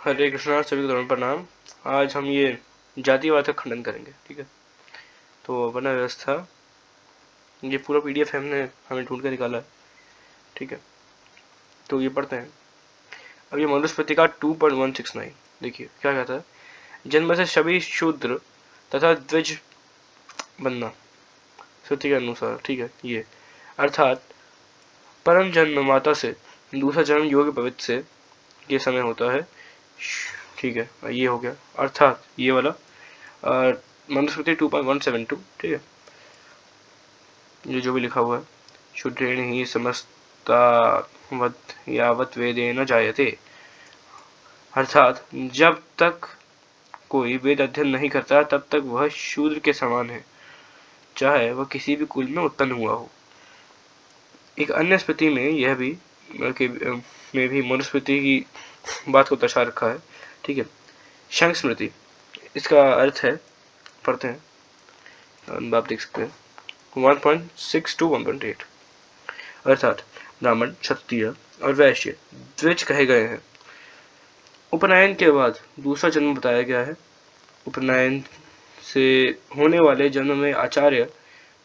हरे कृष्णा, सभी को धर्म प्रणाम। आज हम ये जातिवाद का खंडन करेंगे, ठीक है। तो वर्ण व्यवस्था, ये पूरा पीडीएफ हमें ढूंढ कर निकाला है, ठीक है। तो ये पढ़ते हैं। अब ये मनुस्मृति का 2.169 देखिए क्या कहता है। जन्म से सभी शूद्र तथा द्विज बनना, श्रुति के अनुसार, ठीक है। ये अर्थात परम जन्म माता से दूसरा जन्म योग्य पवित्र से ये समय होता है, ठीक है। ये हो गया अर्थात ये वाला मनुस्मृति 2.172, ठीक है। ये जो भी लिखा हुआ है, शूद्रेण ही समस्तावत् यावत् वेदेन जायते, अर्थात जब तक कोई वेद अध्ययन नहीं करता तब तक वह शूद्र के समान है, चाहे वह किसी भी कुल में उत्पन्न हुआ हो। एक अन्य स्मृति में यह भी में भी मनुस्मृति की बात को दर्शा रखा है, ठीक है। शंख स्मृति, इसका अर्थ है, पढ़ते हैं, आप देख सकते हैं 1.6 to 1.8, अर्थात ब्राह्मण, क्षत्रिय और वैश्य द्विज कहे गए हैं। उपनयन के बाद दूसरा जन्म बताया गया है। उपनयन से होने वाले जन्म में आचार्य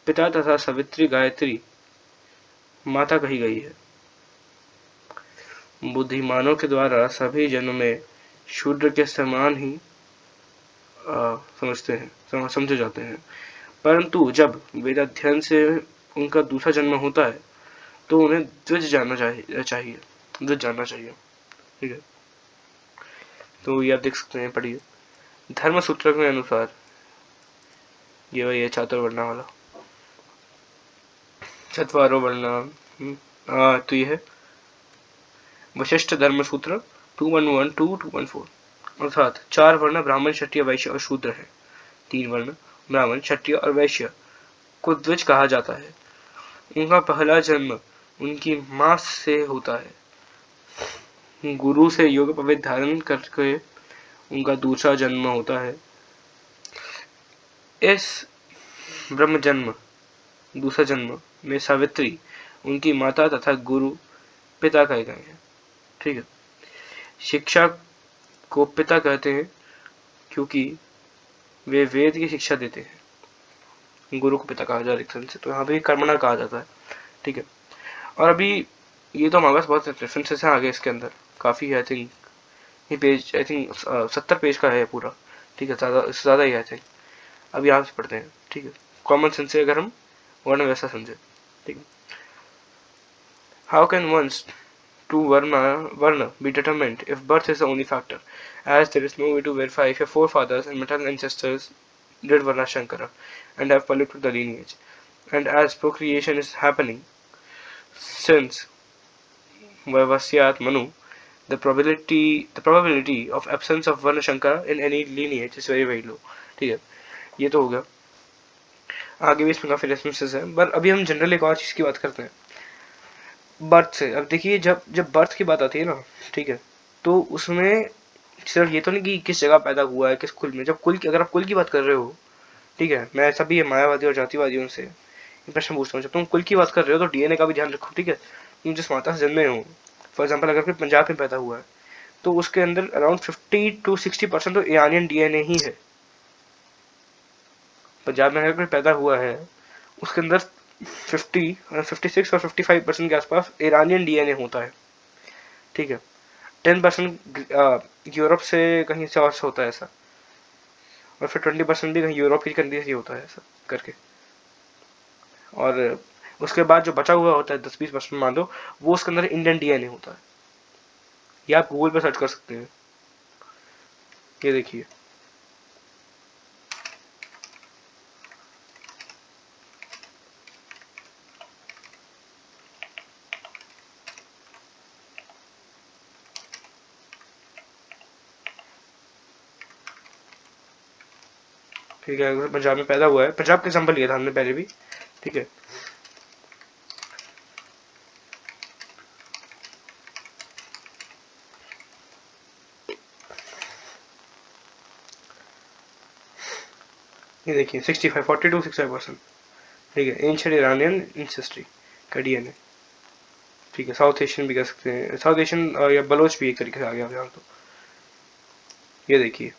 पिता तथा सावित्री गायत्री माता कही गई है। बुद्धिमानों के द्वारा सभी जन्म में शूद्र के समान ही समझे जाते हैं, परंतु जब वेदाध्ययन से उनका दूसरा जन्म होता है तो उन्हें द्विज जानना चाहिए, ठीक है। तो ये आप देख सकते हैं, पढ़िए। धर्म सूत्र के अनुसार ये वही है, चातुर्वर्णा वाला, चत्वारो वर्णा। तो ये है वशिष्ठ धर्म सूत्र 2.1 to 2.4, अर्थात 4 वर्ण ब्राह्मण, क्षत्रिय, वैश्य और शूद्र है। 3 वर्ण ब्राह्मण, क्षत्रिय और वैश्य को द्विज कहा जाता है। उनका पहला जन्म उनकी मां से होता है। गुरु से योग पवित्र धारण करके उनका दूसरा जन्म होता है। इस ब्रह्म जन्म, दूसरा जन्म में सावित्री उनकी माता तथा गुरु पिता कहे गए हैं, ठीक है। शिक्षा को पिता कहते हैं क्योंकि वे वेद की शिक्षा देते हैं। गुरु को पिता कहा जाता है एक तरह से, तो यहाँ पे कर्मणा कहा जाता है, ठीक है। और अभी ये तो हमारे पास बहुत रेफरेंसेस हैं आगे, इसके अंदर काफ़ी है। आई थिंक ये पेज 70 पेज का है पूरा, ठीक है। इससे ज़्यादा ही आई थिंक। अब यहाँ से पढ़ते हैं, ठीक है। कॉमन सेंस से अगर हम वर्ण व्यवस्था समझे, ठीक है। How can one's to Varna be determined if birth is the only factor, as there is no way to verify if your forefathers and maternal ancestors did Varna Shankara and have polluted the lineage, and as procreation is happening since Vaivasyat Manu, the probability of absence of Varna Shankara in any lineage is very low, ठीक है। ये तो हो गया। आगे भी इसमें काफी रेफरेंसेस हैं, पर अभी हम जनरल एक और चीज की बात करते हैं, बर्थ से। अब देखिए, जब बर्थ की बात आती है ना, ठीक है, तो उसमें सिर्फ ये तो नहीं कि किस जगह पैदा हुआ है, किस कुल में। जब कुल की, अगर आप कुल की बात कर रहे हो, ठीक है, मैं सभी मायावादी और जातिवादियों से प्रश्न पूछता हूँ, जब तुम कुल की बात कर रहे हो तो डीएनए का भी ध्यान रखो, ठीक है। तुम जिस माता से जन्मे हो, फॉर एग्जाम्पल अगर कोई पंजाब में पैदा हुआ है तो उसके अंदर अराउंड 50 to 60% तो ईरानियन डीएनए ही है। पंजाब में अगर कोई पैदा हुआ है उसके अंदर 56 और 55% के आसपास ईरानियन डीएनए होता है, ठीक है। 10% यूरोप से कहीं से और से होता है ऐसा, और फिर 20% भी कहीं यूरोप की कंट्री से होता है ऐसा करके। और उसके बाद जो बचा हुआ होता है 10-20% मान लो, वो उसके अंदर इंडियन डीएनए होता है। ये आप गूगल पे सर्च कर सकते हैं, ये देखिए। ठीक है, अगर पंजाब में पैदा हुआ है, पंजाब का एग्जाम्पल लिया था हमने पहले भी, ठीक है। ये देखिए 40 to 65%, ठीक है। एंशिएंट ईरानियन इंसेस्ट्री का डीएनए, ठीक है। साउथ एशियन भी कह सकते हैं, साउथ एशियन या बलोच भी एक तरीके से आ गया यहाँ तो, ये देखिए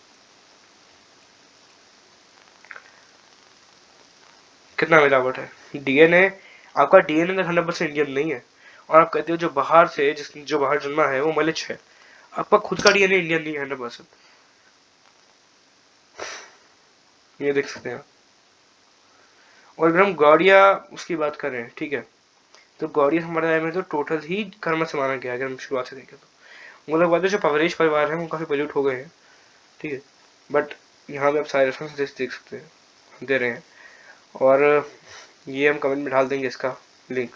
कितना मिलावट है। डीएनए, आपका डीएनए तो 100% इंडियन नहीं है, और आप कहते हो जो बाहर से जो बाहर जन्मा है वो मलिच है। आपका खुद का डीएनए इंडियन नहीं है 100%। ये देख सकते हैं। और अगर हम गौड़िया उसकी बात करें, ठीक है, तो गौड़िया संप्रदाय में तो टोटल ही कर्म से माना गया है। अगर हम शुरुआत से देखें तो वो लोग बात जो पवरेश परिवार है वो काफी पॉल्यूट हो गए हैं, ठीक है, बट यहाँ पे आप सारे रेफरेंस देख सकते हैं, दे रहे हैं, और ये हम कमेंट में डाल देंगे इसका लिंक।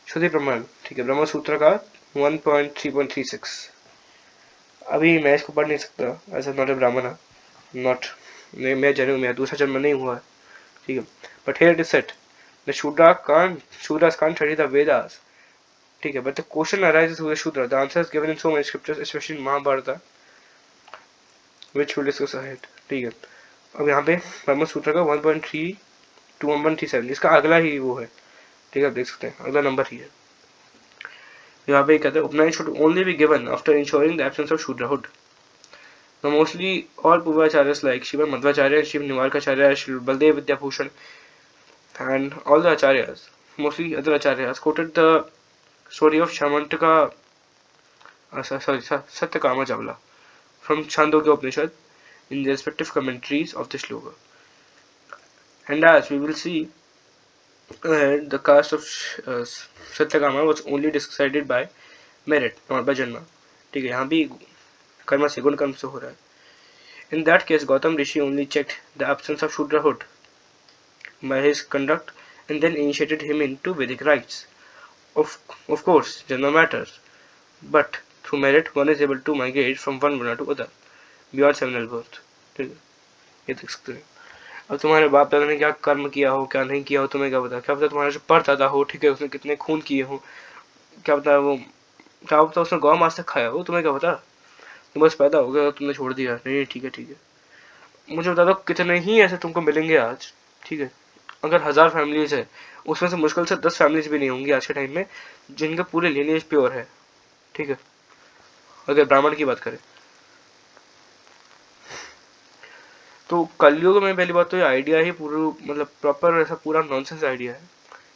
श्रुति प्रमाण, ठीक है, ब्रह्म सूत्र का 1.3.36। अभी मैं इसको पढ़ नहीं सकता, ऐसा नॉट ए ब्राह्मण, नॉट, मैं जन्म में दूसरा जन्म नहीं हुआ है, ठीक है, but here it is set the Shudras can't study the Vedas, ठीक है, but the question arises who is Shudra. The answer is given in so many scriptures, especially in Mahabharata, which we'll discuss ahead, ठीक है। अब यहाँ पे ब्रह्म सूत्र का 1.3 to 1.37 इसका अगला ही वो है, ठीक है, आप देख सकते हैं अगला नंबर ही है। यहाँ पे कहते हैं उपनयन should only be given after ensuring the absence of Shudrahood. Now mostly all Purvacharyas like Shiva Madhvacharya, Shiva Nivarkacharya, Shri Baldev Vidyabhushan and all the acharyas, mostly other acharyas, quoted the story of Shamantaka, Satyakama Chavla from Chandogya Upanishad in the respective commentaries of the shloka. And as we will see, the caste of Satyakama was only decided by merit, not by janma, ठीक है, यहाँ भी कर्म से गुण कर्म से हो रहा है। In that case, Gautam Rishi only checked the absence of Shudrahood by his conduct and then initiated him into Vedic rites. Of course, janma matters, but through merit one is able to migrate from one varna to other beyond seminal birth, ठीक है, ये देख सकते हैं। अब तुम्हारे बाप दादा ने क्या कर्म किया हो, क्या नहीं किया हो, तुम्हें क्या पता, क्या पता तुम्हारा जो परदादा हो, ठीक है, उसने कितने खून किए हो, क्या पता वो, क्या पता उसने गौ मांस तक खाया हो, तुम्हें क्या पता, तुम बस पैदा हो गया तुमने छोड़ दिया, नहीं ठीक है ठीक है। मुझे बता दो कितने ही ऐसे तुमको मिलेंगे आज, ठीक है, अगर 1000 फैमिलीज है उसमें से मुश्किल से 10 फैमिलीज भी नहीं होंगी आज के टाइम में जिनके पूरे लिनिएज प्योर है, ठीक है, अगर ब्राह्मण की बात करें तो। कलयुग में पहली बात तो ये आइडिया ही पूरा मतलब प्रॉपर ऐसा पूरा नॉनसेंस आइडिया है,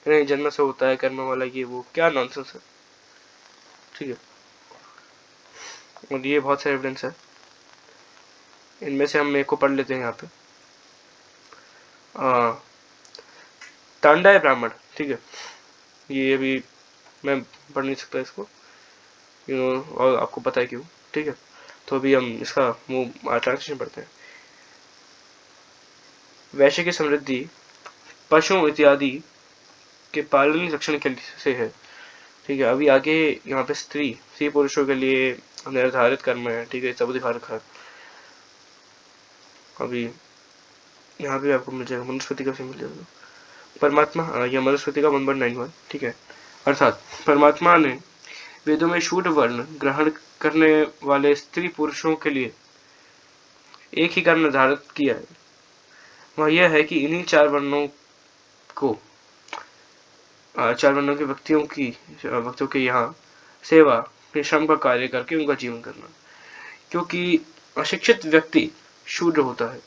नहीं जन्म से होता है कर्म वाला, ये वो क्या नॉनसेंस है, ठीक है। और ये बहुत सारे एविडेंस है, इनमें से हम एक को पढ़ लेते हैं यहाँ पे। तांडा है ब्राह्मण, ठीक है, ये अभी मैं पढ़ नहीं सकता इसको, और आपको पता है क्यों, ठीक है, तो अभी हम इसका वो ट्रांसलेशन पढ़ते हैं। वैश्य की समृद्धि पशुओं इत्यादि के पालन रक्षण के से है, ठीक है। अभी आगे यहाँ पे स्त्री पुरुषों के लिए निर्धारित कर्म है, ठीक है, सब दिखा रखा है। अभी यहाँ पे आपको मिल जाएगा मनुस्मृति का मिल जाएगा परमात्मा, यह मनुस्मृति का 1.91, ठीक है, अर्थात परमात्मा ने वेदों में शूद्र वर्ण ग्रहण करने वाले स्त्री पुरुषों के लिए एक ही कर्म निर्धारित किया है, वह यह है कि इन्हीं 4 वर्णों के व्यक्तियों के यहाँ सेवा श्रम का कार्य करके उनका जीवन करना, क्योंकि अशिक्षित व्यक्ति शूद्र होता है,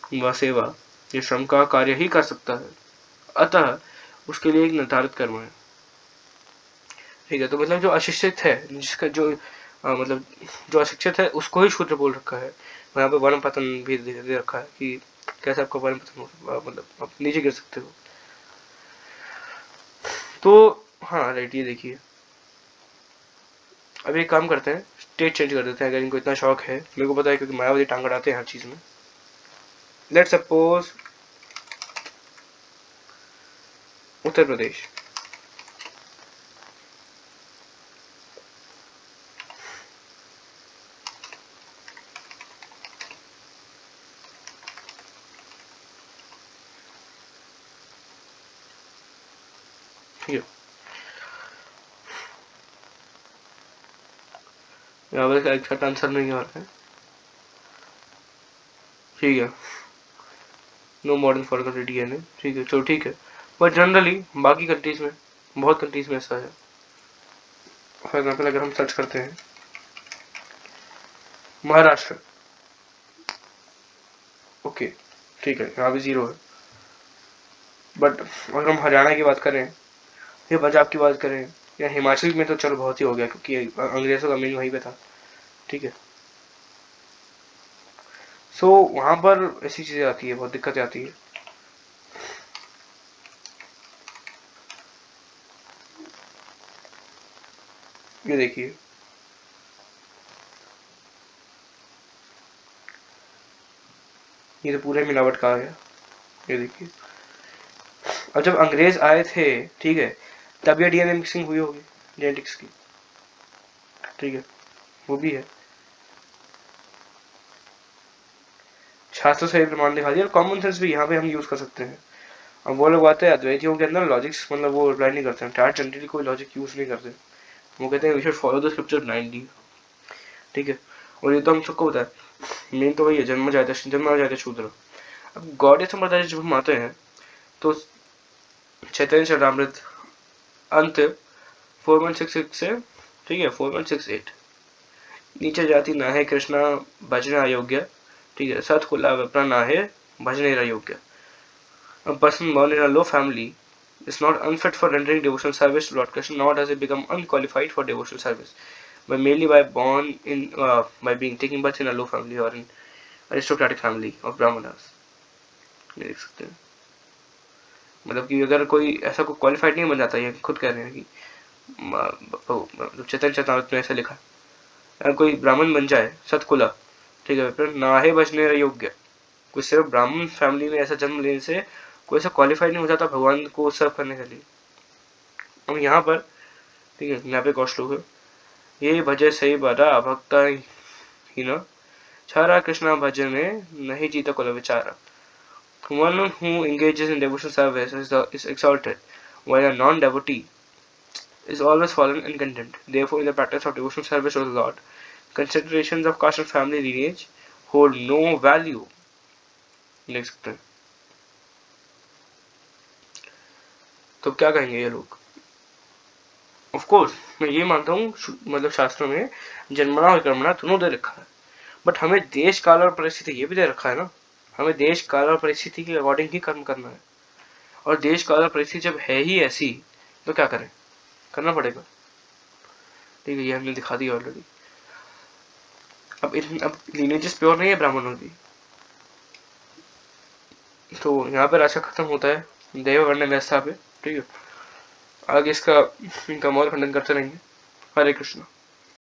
वह सेवा या श्रम का कार्य ही कर सकता है, अतः उसके लिए एक निर्धारित कर्म है, ठीक है। तो मतलब जो अशिक्षित है, जिसका जो मतलब जो अशिक्षित है उसको ही शूद्र बोल रखा है। यहाँ पे वर्ण पतन भी दे रखा है कि कैसे आपका वर्ण पतन हो, मतलब आप नीचे गिर सकते हो। तो हाँ राइट, ये देखिए अब एक काम करते हैं, स्टेट चेंज कर देते हैं, अगर इनको इतना शौक है, मेरे को पता है क्योंकि मायावती टांग अड़ाते हैं हर चीज में। लेट्स सपोज उत्तर प्रदेश, ठीक है, यहाँ पर एग्जैक्ट आंसर नहीं आ रहा है, ठीक है, नो मॉडर्न फॉर डीएनए, ठीक है, चलो ठीक है, बट जनरली बाकी कंट्रीज में, बहुत कंट्रीज में ऐसा है। फॉर एग्जाम्पल अगर हम सर्च करते हैं महाराष्ट्र। ओके ठीक है, यहाँ भी 0 है। बट अगर हम हरियाणा की बात करें या पंजाब की बात करें या हिमाचल में तो चलो बहुत ही हो गया, क्योंकि अंग्रेजों का मेन वहीं पे था। ठीक है, सो वहां पर ऐसी चीजें आती है, बहुत दिक्कतें आती है। ये देखिए, ये तो पूरे मिलावट का आ गया। ये देखिए, अब जब अंग्रेज आए थे, ठीक है, तब ये डीएनए मिक्सिंग हुई होगी जेनेटिक्स की। ठीक है, वो भी है, शास्त्र से प्रमाण दिखा दिया, और कॉमन सेंस भी यहाँ पे हम यूज कर सकते हैं। अब वो लोग आते हैं अद्वैतियों के अंदर लॉजिक्स, मतलब वो अप्लाई नहीं करते हैं, ट्रांसजेंडरली कोई लॉजिक यूज नहीं करते। वो कहते हैं we should follow the scripture blindly. ठीक है, और ये तो हम सबको पता है, मेन तो वही है, जन्म जाते शूद्र। अब गौड़ीय संप्रदाय जब हम आते हैं तो चैतन्य चरणामृत अंत 4166 से, ठीक है, 4168, नीचे जाति ना है कृष्णा भजना अयोग्य। ठीक है, सत कुला विप्रा ना है भजने योग्य। A person born in a low family is not unfit for rendering devotional service to Lord Krishna, nor does he become unqualified for devotional service but merely by born in by being taking birth in a low family or in aristocratic family of brahmanas। देख सकते हैं, मतलब कि अगर कोई ऐसा कोई qualified नहीं बन जाता, ये खुद कह रहे हैं कि चैतन्य चेतावत में ऐसा लिखा है, अगर कोई ब्राह्मण बन जाए सतकुला, ठीक है, फिर ना है बचने योग्य। कोई सिर्फ ब्राह्मण फैमिली में ऐसा जन्म लेने से कोई ऐसा क्वालिफाई नहीं हो जाता भगवान को सर्व करने के लिए। अब यहाँ पर, ठीक है, यहाँ पे एक और श्लोक है, ये भजे सही बड़ा भक्ता ही न छारा कृष्णा भजने नहीं जीता कुल विचारा। One who engages in devotional service is exalted, while a non-devotee is always fallen and content. Therefore, in the practice of devotional service to the Lord, considerations of caste and family lineage hold no value। देख सकते हैं, तो क्या कहेंगे ये लोग? Of course मैं ये मानता हूँ, मतलब शास्त्रों में जन्मना और कर्मणा दोनों दे रखा है, बट हमें देश काल और परिस्थिति ये भी दे रखा है ना, हमें देश काल और परिस्थिति के अकॉर्डिंग ही कर्म करना है। और देश काल और परिस्थिति जब है ही ऐसी, तो क्या करें, करना पड़ेगा। ठीक है, ये हमने दिखा दिया ऑलरेडी। अब लीनेजेस प्योर नहीं है ब्राह्मणों की, तो यहाँ पे राशा खत्म होता है देव वर्ण व्यवस्था पे। ठीक है, आगे इसका इनका और खंडन करते रहेंगे। हरे कृष्ण।